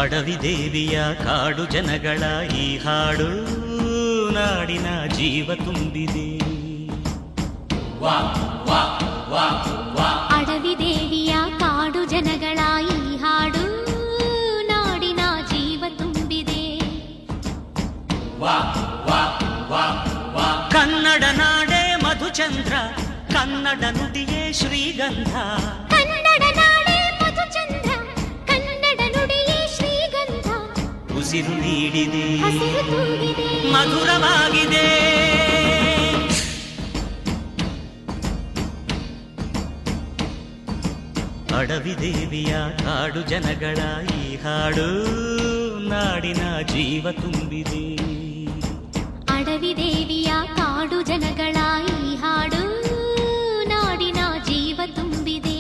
ಅಡವಿ ದೇವಿಯ ಕಾಡು ಜನಗಳ ಈ ಹಾಡು ನಾಡಿನ ಜೀವ ತುಂಬಿದೆ. ಅಡವಿ ದೇವಿಯ ಕಾಡು ಜನಗಳ ಈ ಹಾಡು ನಾಡಿನ ಜೀವ ತುಂಬಿದೆ. ಕನ್ನಡ ನಾಡೇ ಮಧುಚಂದ್ರ, ಕನ್ನಡ ನುಡಿಯೇ ಶ್ರೀಗಂಧ. ಕನ್ನಡ ನಾಡೇ ಮಧುಚಂದ್ರ, ಕನ್ನಡ ನುಡಿಯೇ ಶ್ರೀಗಂಧ. ಉಸಿರು ನೀಡಿದೆ, ಹಸಿರು ತೂಗಿದೆ, ಮಧುರವಾಗಿದೆ. ಅಡವಿ ದೇವಿಯ ಕಾಡು ಜನಗಳ ಈ ಹಾಡು ನಾಡಿನ ಜೀವ ತುಂಬಿದೆ. ಅಡವಿ ದೇವಿಯ ಕಾಡು ಜನಗಳ ಈ ಹಾಡು ನಾಡಿನ ಜೀವ ತುಂಬಿದೆ.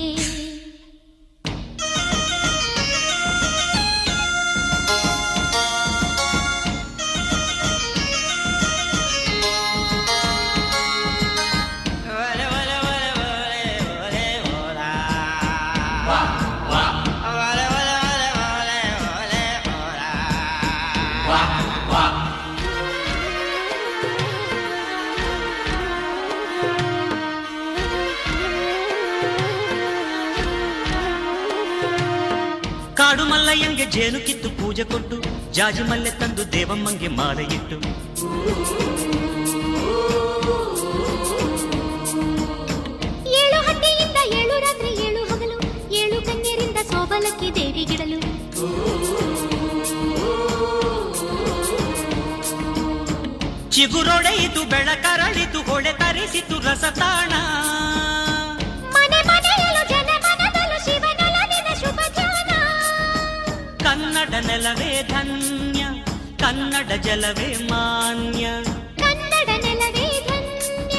ಕಾಡು ಮಲ್ಲಯ್ಯಂಗೆ ಜೇನು ಕಿತ್ತು ಪೂಜೆ ಕೊಟ್ಟು, ಜಾಜಿ ಮಲ್ಲೆ ತಂದು ದೇವಮ್ಮಂಗೆ ಮಾಲೆ ಇಟ್ಟು, ಏಳು ಹಟ್ಟಿಯಿಂದ ಏಳು ರಾತ್ರಿ ಏಳು ಹಗಲು, ಏಳು ಕನ್ಯರಿಂದ ಸೋಬಲಕ್ಕಿ ದೇವಿಗಿಡಲು. ಚಿಗುರೊಡೆಯಿತು ಬೆಳಕರಳಿತು, ಹೊಳೆ ತರಿಸಿತು ರಸತಾಣ. ಮನೆ ಮನೆಯಲು ಜನ ಮನದಲು ಶಿವನೊಲವಿನ ಶುಭ ಜಾನ. ಕನ್ನಡ ನೆಲವೇ ಧನ್ಯ, ಕನ್ನಡ ಜಲವೇ ಮಾನ್ಯ. ಕನ್ನಡ ನೆಲವೇ ಧನ್ಯ,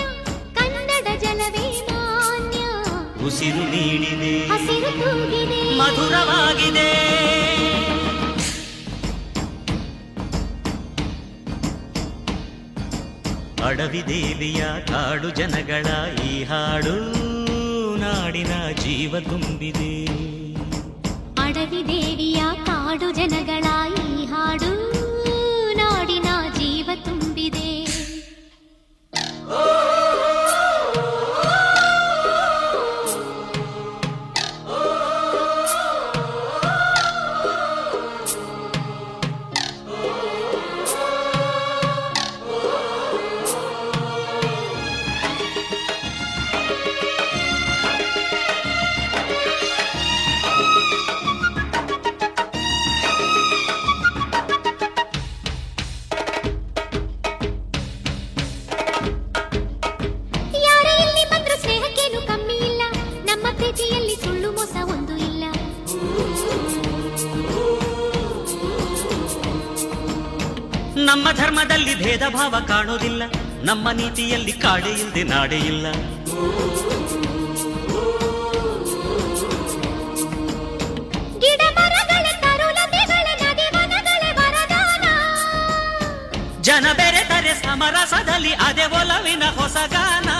ಕನ್ನಡ ಜಲವೇ ಮಾನ್ಯ. ಉಸಿರು ನೀಡಿದೆ, ಹಸಿರು ತೂಗಿದೆ, ಮಧುರವಾಗಿದೆ. ಅಡವಿ ದೇವಿಯ ಕಾಡು ಜನಗಳ ಈ ಹಾಡು ನಾಡಿನ ಜೀವ ತುಂಬಿದೆ. ಅಡವಿ ದೇವಿಯ ಕಾಡು ಜನಗಳ ಈ ಹಾಡು ನಾಡಿನ ಜೀವ ತುಂಬಿದೆ. ನಮ್ಮ ಧರ್ಮದಲ್ಲಿ ಭೇದ ಭಾವ ಕಾಣೋದಿಲ್ಲ, ನಮ್ಮ ನೀತಿಯಲ್ಲಿ ಕಾಡೆ ಇಲ್ಲದೆ ನಾಡೆ ಇಲ್ಲ. ಗಿಡ ಮರಗಳ ತರುಲತೆಗಳ ನದಿ ವನಗಳ ವರದಾನ. ಜನ ಬೆರೆತರೆ ಸಮರಸದಲ್ಲಿ ಅದೇ ಒಲವಿನ ಹೊಸಗಾನ.